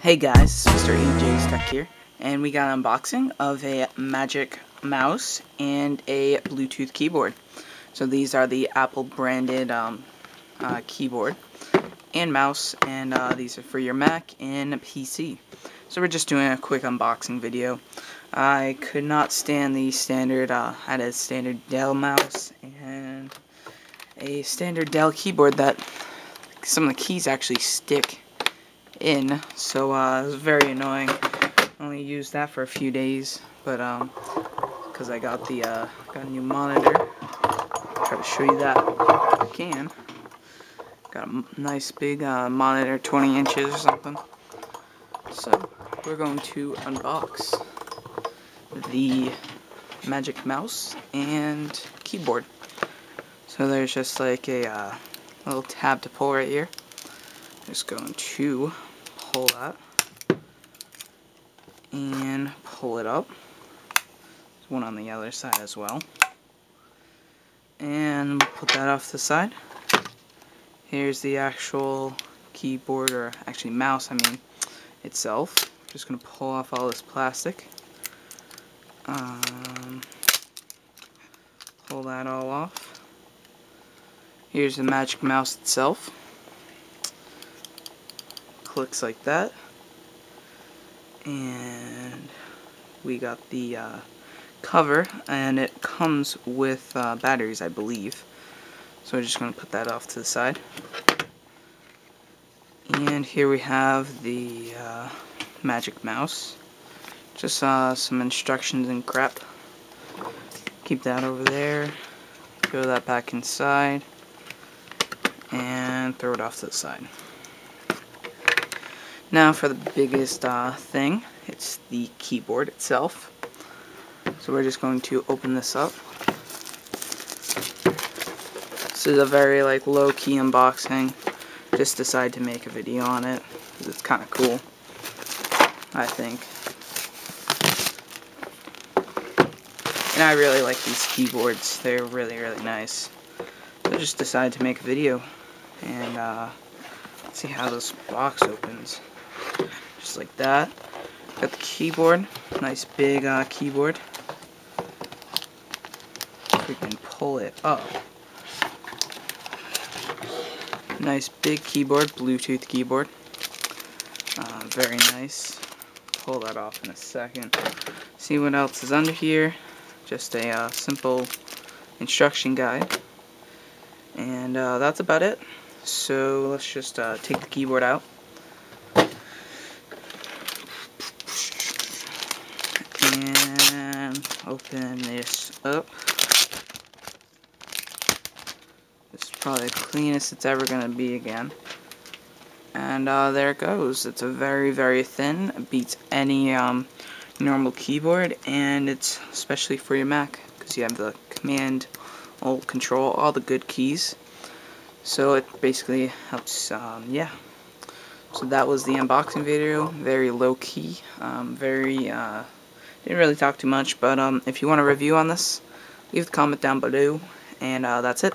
Hey guys, Mr. AJ's Tech here, and we got an unboxing of a Magic Mouse and a Bluetooth keyboard. So these are the Apple branded keyboard and mouse, and these are for your Mac and PC. So we're just doing a quick unboxing video. I could not stand the standard, I had a standard Dell mouse and a standard Dell keyboard that some of the keys actually stick in, so it was very annoying. Only used that for a few days, but because I got the got a new monitor. I'll try to show you that if I can. Got a nice big monitor, 20 inches or something. So we're going to unbox the Magic Mouse and keyboard. So there's just like a little tab to pull right here. Just going to pull that and pull it up. There's one on the other side as well. And put that off to the side. Here's the actual keyboard, or actually mouse, itself. Just going to pull off all this plastic. Pull that all off. Here's the Magic Mouse itself. Clicks like that, and we got the cover, and it comes with batteries, I believe. So we're just going to put that off to the side. And here we have the Magic Mouse. Just some instructions and crap. Keep that over there. Throw that back inside, and throw it off to the side. Now for the biggest thing, it's the keyboard itself. So we're just going to open this up. This is a very low-key unboxing. Just decided to make a video on it because it's kind of cool, I think. And I really like these keyboards. They're really, really nice. So I just decided to make a video, and let's see how this box opens. Just like that. Got the keyboard, nice big keyboard. If we can pull it up. Nice big keyboard, Bluetooth keyboard. Very nice. Pull that off in a second. See what else is under here. Just a simple instruction guide. And that's about it. So let's just take the keyboard out. And open this up. This is probably the cleanest it's ever going to be again. And there it goes. It's a very, very thin. It beats any normal keyboard, and it's especially for your Mac because you have the Command, Alt, Control, all the good keys. So it basically helps, yeah. So that was the unboxing video. Very low key. Didn't really talk too much, but if you want a review on this, leave a comment down below, and that's it.